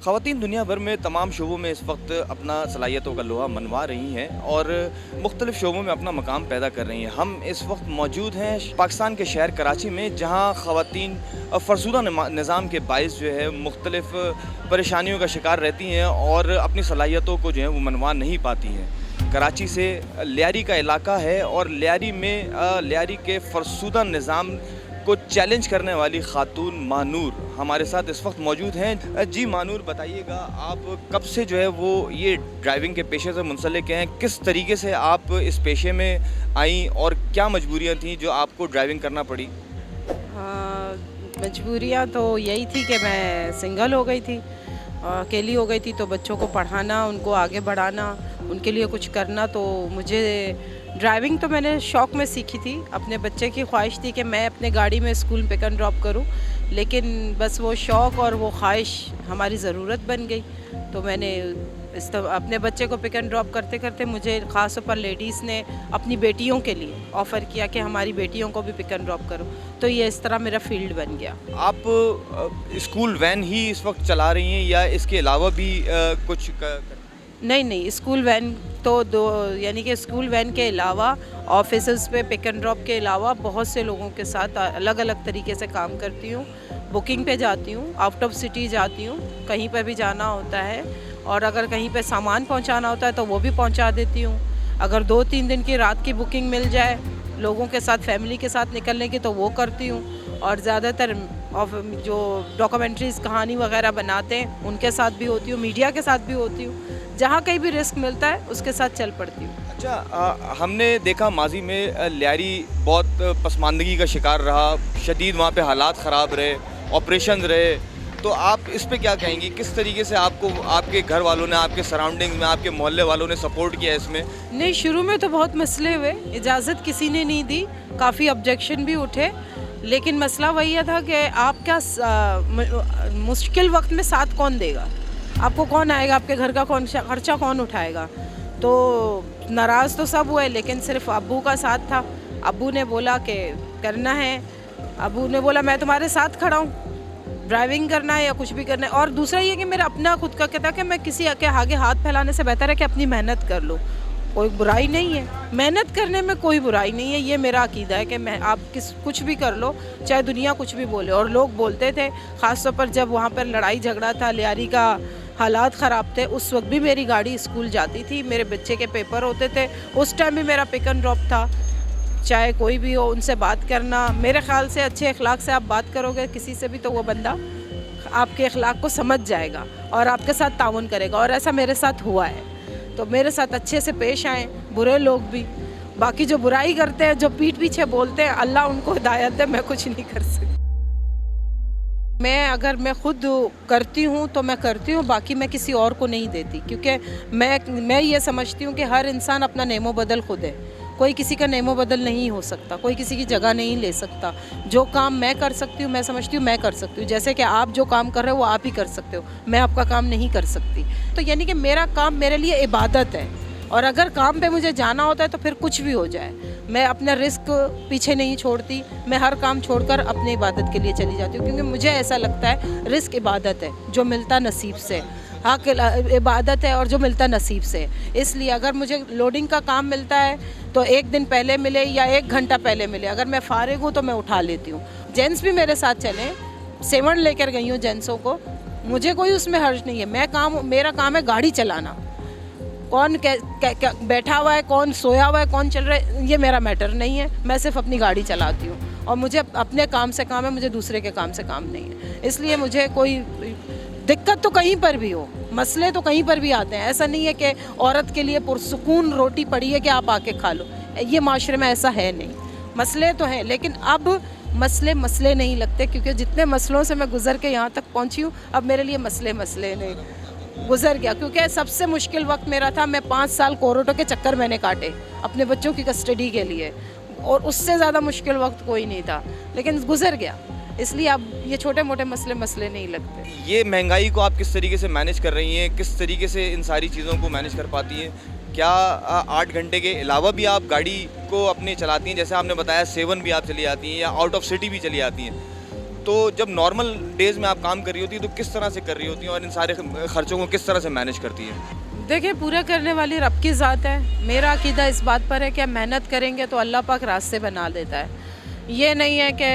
ख़वातीन दुनिया भर में तमाम शोबों में इस वक्त अपना सलाहियतों का लोहा मनवा रही हैं और मुख्तलिफ़ शोबों में अपना मकाम पैदा कर रही हैं। हम इस वक्त मौजूद हैं पाकिस्तान के शहर कराची में, जहाँ ख़वातीन फ़रसुदा निज़ाम के बाइस जो है मुख्तलिफ़ परेशानियों का शिकार रहती हैं और अपनी सलाहियतों को जो है वो मनवा नहीं पाती हैं। कराची से लियारी का इलाका है और लियारी के फ़रसुदा निज़ाम को चैलेंज करने वाली खातून मानूर हमारे साथ इस वक्त मौजूद हैं। जी मानूर, बताइएगा आप कब से जो है वो ये ड्राइविंग के पेशे से मुंसलिक हैं, किस तरीके से आप इस पेशे में आई और क्या मजबूरियां थी जो आपको ड्राइविंग करना पड़ी? मजबूरियाँ तो यही थी कि मैं सिंगल हो गई थी, अकेली हो गई थी, तो बच्चों को पढ़ाना, उनको आगे बढ़ाना, उनके लिए कुछ करना। तो मुझे ड्राइविंग तो मैंने शौक़ में सीखी थी, अपने बच्चे की ख्वाहिश थी कि मैं अपने गाड़ी में स्कूल पिक एंड ड्रॉप करूं, लेकिन बस वो शौक़ और वो ख्वाहिश हमारी ज़रूरत बन गई। तो मैंने अपने बच्चे को पिक एंड ड्रॉप करते करते मुझे ख़ास तौर पर लेडीज़ ने अपनी बेटियों के लिए ऑफ़र किया कि हमारी बेटियों को भी पिक एंड ड्रॉप करो, तो ये इस तरह मेरा फील्ड बन गया। आप स्कूल वैन ही इस वक्त चला रही हैं या इसके अलावा भी कुछ नहीं, स्कूल वैन तो यानी कि स्कूल वैन के अलावा ऑफिसेज़ पे पिक एंड ड्रॉप के अलावा बहुत से लोगों के साथ अलग अलग तरीके से काम करती हूँ। बुकिंग पे जाती हूँ, आउट ऑफ सिटी जाती हूँ, कहीं पर भी जाना होता है, और अगर कहीं पे सामान पहुँचाना होता है तो वो भी पहुँचा देती हूँ। अगर 2-3 दिन की रात की बुकिंग मिल जाए लोगों के साथ, फैमिली के साथ निकलने की, तो वो करती हूँ। और ज़्यादातर जो डॉक्यूमेंट्रीज़ कहानी वगैरह बनाते हैं उनके साथ भी होती हूँ, मीडिया के साथ भी होती हूँ। जहाँ कहीं भी रिस्क मिलता है उसके साथ चल पड़ती हूँ। अच्छा, हमने देखा माजी में लियारी बहुत पसमानदगी का शिकार रहा, शदीद वहाँ पे हालात ख़राब रहे, ऑपरेशन रहे, तो आप इस पे क्या कहेंगी? किस तरीके से आपको आपके घर वालों ने, आपके सराउंडिंग में, आपके मोहल्ले वालों ने सपोर्ट किया इसमें? नहीं, शुरू में तो बहुत मसले हुए, इजाज़त किसी ने नहीं दी, काफ़ी ऑब्जेक्शन भी उठे, लेकिन मसला वही था कि आप क्या मुश्किल वक्त में साथ कौन देगा, आपको कौन आएगा, आपके घर का खर्चा कौन उठाएगा। तो नाराज़ तो सब हुए, लेकिन सिर्फ अब्बू का साथ था। अब्बू ने बोला कि करना है, अब्बू ने बोला मैं तुम्हारे साथ खड़ा हूँ, ड्राइविंग करना है या कुछ भी करना है। और दूसरा ये कि मेरा अपना खुद का कहता कि मैं किसी के आगे हाथ फैलाने से बेहतर है कि अपनी मेहनत कर लो। कोई बुराई नहीं है, मेहनत करने में कोई बुराई नहीं है, ये मेरा अकीदा है कि मैं आप कुछ भी कर लो, चाहे दुनिया कुछ भी बोले। और लोग बोलते थे, ख़ास तौर पर जब वहाँ पर लड़ाई झगड़ा था, लियारी का हालात ख़राब थे, उस वक्त भी मेरी गाड़ी स्कूल जाती थी, मेरे बच्चे के पेपर होते थे, उस टाइम भी मेरा पिक एंड ड्रॉप था। चाहे कोई भी हो, उनसे बात करना, मेरे ख़्याल से अच्छे अखलाक से आप बात करोगे किसी से भी, तो वो बंदा आपके अखलाक को समझ जाएगा और आपके साथ ताउन करेगा। और ऐसा मेरे साथ हुआ है, तो मेरे साथ अच्छे से पेश आए, बुरे लोग भी। बाकी जो बुराई करते हैं, जो पीठ पीछे बोलते हैं, अल्लाह उनको हिदायत दे, मैं कुछ नहीं कर सकती। अगर मैं खुद करती हूँ तो मैं करती हूँ, बाकी मैं किसी और को नहीं देती, क्योंकि मैं ये समझती हूँ कि हर इंसान अपना नेमो बदल खुद है, कोई किसी का नेमो बदल नहीं हो सकता, कोई किसी की जगह नहीं ले सकता। जो काम मैं कर सकती हूँ, मैं समझती हूँ मैं कर सकती हूँ, जैसे कि आप जो काम कर रहे हो वो आप ही कर सकते हो, मैं आपका काम नहीं कर सकती। तो यानी कि मेरा काम मेरे लिए इबादत है, और अगर काम पे मुझे जाना होता है तो फिर कुछ भी हो जाए, मैं अपना रिस्क पीछे नहीं छोड़ती, मैं हर काम छोड़कर अपनी इबादत के लिए चली जाती हूँ, क्योंकि मुझे ऐसा लगता है रिस्क इबादत है, जो मिलता नसीब से, हाँ इबादत है और जो मिलता नसीब से। इसलिए अगर मुझे लोडिंग का काम मिलता है तो 1 दिन पहले मिले या 1 घंटा पहले मिले, अगर मैं फारिग हूँ तो मैं उठा लेती हूँ। जेंट्स भी मेरे साथ चले, 7 लेकर गई हूँ जेंट्सों को, मुझे कोई उसमें हर्ज नहीं है। मेरा काम है गाड़ी चलाना, कौन बैठा हुआ है, कौन सोया हुआ है, कौन चल रहा है, ये मेरा मैटर नहीं है। मैं सिर्फ अपनी गाड़ी चलाती हूँ और मुझे अपने काम से काम है, मुझे दूसरे के काम से काम नहीं है। इसलिए मुझे कोई दिक्कत तो कहीं पर भी हो, मसले तो कहीं पर भी आते हैं। ऐसा नहीं है कि औरत के लिए पुरसुकून रोटी पड़ी है कि आप आके खा लो, ये माशरे में ऐसा है नहीं। मसले तो हैं, लेकिन अब मसले नहीं लगते, क्योंकि जितने मसलों से मैं गुज़र के यहाँ तक पहुँची हूँ, अब मेरे लिए मसले नहीं गुज़र गया। क्योंकि सबसे मुश्किल वक्त मेरा था, मैं 5 साल कोर्टों के चक्कर मैंने काटे अपने बच्चों की कस्टडी के लिए, और उससे ज़्यादा मुश्किल वक्त कोई नहीं था, लेकिन गुज़र गया। इसलिए अब ये छोटे मोटे मसले नहीं लगते। ये महंगाई को आप किस तरीके से मैनेज कर रही हैं, किस तरीके से इन सारी चीज़ों को मैनेज कर पाती हैं? क्या 8 घंटे के अलावा भी आप गाड़ी को अपने चलाती हैं? जैसे आपने बताया 7 भी आप चली जाती हैं या आउट ऑफ सिटी भी चली जाती हैं, तो जब नॉर्मल डेज़ में आप काम कर रही होती है तो किस तरह से कर रही होती हैं और इन सारे खर्चों को किस तरह से मैनेज करती हैं? देखिए, पूरा करने वाली रब की ज़ात है। मेरा अकीदा इस बात पर है कि मेहनत करेंगे तो अल्लाह पाक रास्ते बना देता है। ये नहीं है कि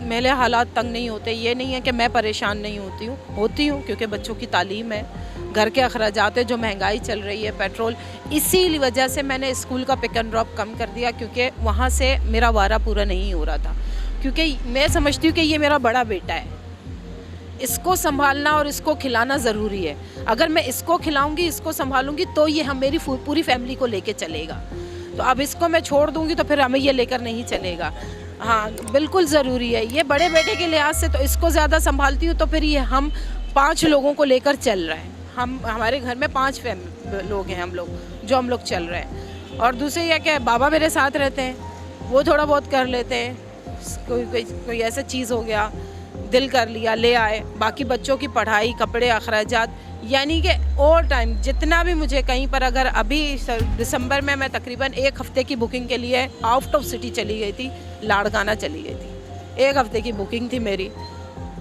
मेरे हालात तंग नहीं होते, ये नहीं है कि मैं परेशान नहीं होती हूँ क्योंकि बच्चों की तालीम है, घर के अखराजात है, जो महंगाई चल रही है, पेट्रोल। इसी वजह से मैंने स्कूल का पिक एंड ड्रॉप कम कर दिया क्योंकि वहाँ से मेरा वारा पूरा नहीं हो रहा था। क्योंकि मैं समझती हूँ कि ये मेरा बड़ा बेटा है, इसको संभालना और इसको खिलाना ज़रूरी है। अगर मैं इसको खिलाऊंगी, इसको संभालूंगी तो ये मेरी पूरी फैमिली को लेके चलेगा। तो अब इसको मैं छोड़ दूंगी तो फिर हमें ये लेकर नहीं चलेगा। हाँ, बिल्कुल ज़रूरी है। ये बड़े बेटे के लिहाज से तो इसको ज़्यादा संभालती हूँ, तो फिर ये हम 5 लोगों को लेकर चल रहे हैं। हमारे घर में 5 लोग हैं, हम लोग चल रहे हैं। और दूसरी यह कि बाबा मेरे साथ रहते हैं, वो थोड़ा बहुत कर लेते हैं। कोई ऐसा चीज़ हो गया, दिल कर लिया, ले आए। बाकी बच्चों की पढ़ाई, कपड़े, अखराजात, यानी कि ऑल टाइम जितना भी मुझे कहीं पर, अगर अभी दिसंबर में मैं तकरीबन 1 हफ़्ते की बुकिंग के लिए आउट ऑफ सिटी चली गई थी, लाड़काना चली गई थी। 1 हफ़्ते की बुकिंग थी मेरी।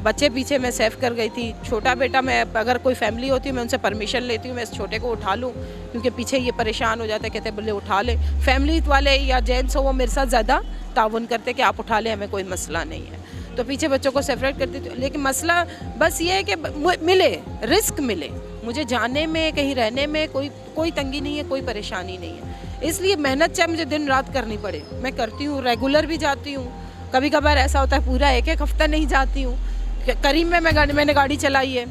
बच्चे पीछे मैं सेव कर गई थी। छोटा बेटा, मैं अगर कोई फैमिली होती है मैं उनसे परमिशन लेती हूँ, मैं इस छोटे को उठा लूँ क्योंकि पीछे ये परेशान हो जाते हैं, कहते बोले उठा ले। फैमिली वाले या जेंट्स हो वो मेरे साथ ज़्यादा ताउन करते कि आप उठा लें, हमें कोई मसला नहीं है, तो पीछे बच्चों को सेपरेट करती थी। लेकिन मसला बस ये है कि मिले, रिस्क मिले, मुझे जाने में, कहीं रहने में कोई तंगी नहीं है, कोई परेशानी नहीं है। इसलिए मेहनत चाहे मुझे दिन रात करनी पड़े मैं करती हूँ। रेगुलर भी जाती हूँ, कभी कभार ऐसा होता है पूरा 1-1 हफ्ता नहीं जाती हूँ। करीब में मैंने गाड़ी चलाई है,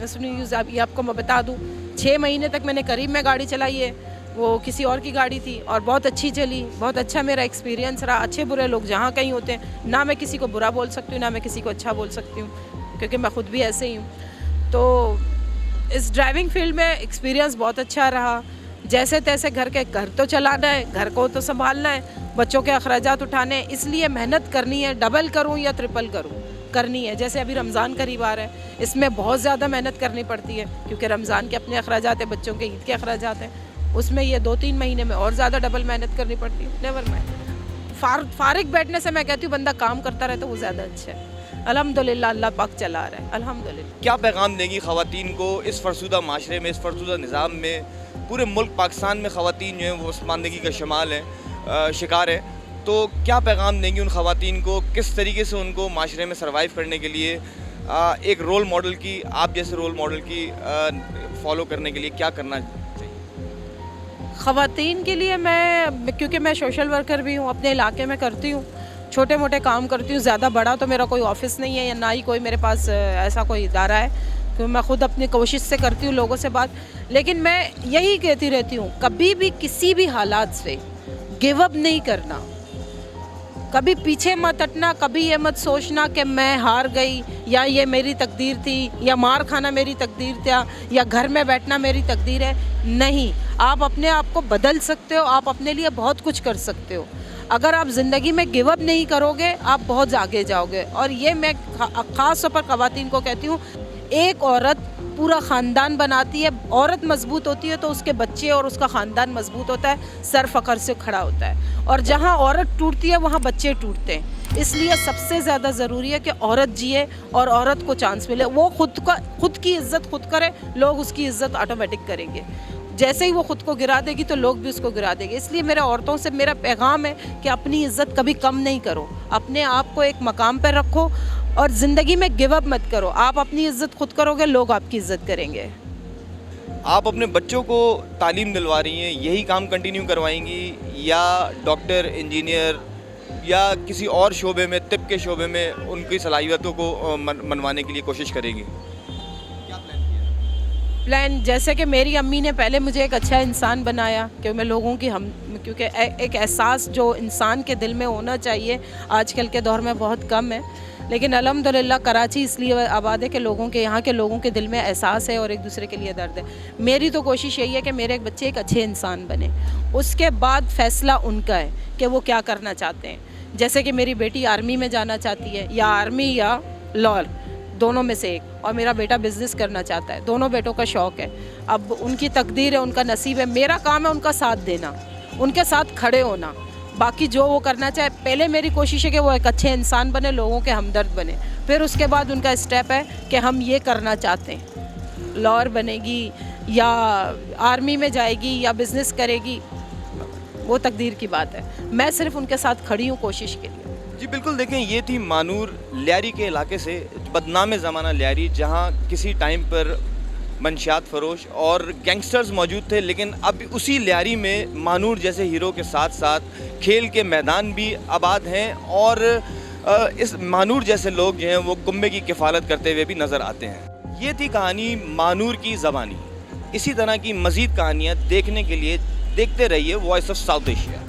सुनिए ये आपको मैं बता दूँ, 6 महीने तक मैंने करीब में गाड़ी चलाई है। वो किसी और की गाड़ी थी और बहुत अच्छी चली, बहुत अच्छा मेरा एक्सपीरियंस रहा। अच्छे बुरे लोग जहाँ कहीं होते हैं, ना मैं किसी को बुरा बोल सकती हूँ, ना मैं किसी को अच्छा बोल सकती हूँ, क्योंकि मैं खुद भी ऐसे ही हूँ। तो इस ड्राइविंग फील्ड में एक्सपीरियंस बहुत अच्छा रहा। जैसे तैसे घर तो चलाना है, घर को तो संभालना है, बच्चों के अखराजात उठाने हैं, इसलिए मेहनत करनी है। डबल करूँ या ट्रिपल करूँ, करनी है। जैसे अभी रमज़ान करीब आ रहा है, इसमें बहुत ज़्यादा मेहनत करनी पड़ती है क्योंकि रमज़ान के अपने अखराजात हैं, बच्चों के ईद के अखराजात हैं। उसमें ये 2-3 महीने में और ज़्यादा डबल मेहनत करनी पड़ती है। नेवर माइंड, फारिग बैठने से मैं कहती हूँ बंदा काम करता रहे तो वो ज़्यादा अच्छा है। अल्हम्दुलिल्लाह, अल्लाह पाक चला रहा है, अल्हम्दुलिल्लाह। क्या पैगाम देंगी ख़वातीन को इस फरसुदा माशरे में, इस फरसुदा निज़ाम में? पूरे मुल्क पाकिस्तान में ख़वातीन जो हैं वो शर्मिंदगी का शिकार है, तो क्या पैगाम देंगी उन ख़वातीन को? किस तरीके से उनको माशरे में सर्वाइव करने के लिए एक रोल मॉडल की, आप जैसे रोल मॉडल की फॉलो करने के लिए क्या करना चाहिए? ख़वातीन के लिए क्योंकि मैं सोशल वर्कर भी हूँ, अपने इलाके में करती हूँ, छोटे मोटे काम करती हूँ। ज़्यादा बड़ा तो मेरा कोई ऑफिस नहीं है या ना ही कोई मेरे पास ऐसा कोई इदारा है, क्योंकि मैं ख़ुद अपनी कोशिश से करती हूँ लोगों से बात। लेकिन मैं यही कहती रहती हूँ, कभी भी किसी भी हालात से गिव अप नहीं करना, कभी पीछे मत हटना, कभी ये मत सोचना कि मैं हार गई या ये मेरी तकदीर थी या मार खाना मेरी तकदीर था या घर में बैठना मेरी तकदीर है। नहीं, आप अपने आप को बदल सकते हो, आप अपने लिए बहुत कुछ कर सकते हो। अगर आप ज़िंदगी में गिव अप नहीं करोगे, आप बहुत आगे जाओगे। और ये मैं ख़ास तौर पर ख़वातीन को कहती हूँ, एक औरत पूरा ख़ानदान बनाती है। औरत मजबूत होती है तो उसके बच्चे और उसका ख़ानदान मजबूत होता है, सर फ़ख्र से खड़ा होता है। और जहाँ औरत टूटती है वहाँ बच्चे टूटते हैं। इसलिए सबसे ज़्यादा ज़रूरी है कि औरत जिए और औरत को चांस मिले। वो खुद की इज़्ज़त खुद करे, लोग उसकी इज़्ज़त ऑटोमेटिक करेंगे। जैसे ही वो ख़ुद को गिरा देगी तो लोग भी उसको गिरा देंगे। इसलिए मेरे औरतों से मेरा पैगाम है कि अपनी इज़्ज़त कभी कम नहीं करो, अपने आप को एक मकाम पर रखो और ज़िंदगी में गिव अप मत करो। आप अपनी इज़्ज़त खुद करोगे, लोग आपकी इज़्ज़त करेंगे। आप अपने बच्चों को तालीम दिलवा रही हैं, यही काम कंटिन्यू करवाएंगी या डॉक्टर, इंजीनियर या किसी और शोबे में, तिब के शोबे में उनकी सलाहियतों को मनवाने के लिए कोशिश करेंगी? प्लान जैसे कि मेरी अम्मी ने पहले मुझे एक अच्छा इंसान बनाया कि मैं लोगों की क्योंकि एक एहसास जो इंसान के दिल में होना चाहिए आजकल के दौर में बहुत कम है। लेकिन अल्हम्दुलिल्लाह कराची इसलिए आबाद है कि लोगों के, यहाँ के लोगों के दिल में एहसास है और एक दूसरे के लिए दर्द है। मेरी तो कोशिश यही है कि मेरे बच्चे एक अच्छे इंसान बने, उसके बाद फ़ैसला उनका है कि वो क्या करना चाहते हैं। जैसे कि मेरी बेटी आर्मी में जाना चाहती है, या आर्मी या लॉ, दोनों में से एक, और मेरा बेटा बिज़नेस करना चाहता है। दोनों बेटों का शौक़ है। अब उनकी तकदीर है, उनका नसीब है। मेरा काम है उनका साथ देना, उनके साथ खड़े होना। बाकी जो वो करना चाहे, पहले मेरी कोशिश है कि वो एक अच्छे इंसान बने, लोगों के हमदर्द बने, फिर उसके बाद उनका स्टेप है कि हम ये करना चाहते हैं, लॉयर बनेगी या आर्मी में जाएगी या बिज़नेस करेगी, वो तकदीर की बात है। मैं सिर्फ उनके साथ खड़ी हूँ कोशिश के लिए। जी बिल्कुल, देखें ये थी मानूर लियारी के इलाके से, बदनाम ज़माना लियारी, जहाँ किसी टाइम पर मंशियात फरोश और गैंगस्टर्स मौजूद थे, लेकिन अब उसी लियारी में मानूर जैसे हीरो के साथ साथ खेल के मैदान भी आबाद हैं और इस मानूर जैसे लोग जो हैं वो कुंबे की किफ़ालत करते हुए भी नज़र आते हैं। ये थी कहानी मानूर की ज़बानी। इसी तरह की मज़ीद कहानियाँ देखने के लिए देखते रहिए वॉइस ऑफ साउथ एशिया।